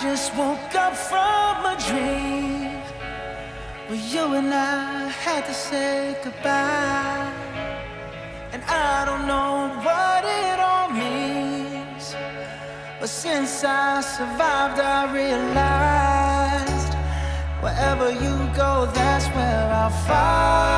just woke up from a dream where you and I had to say goodbye. And I don't know what it all means, but since I survived I realized wherever you go, that's where I'll find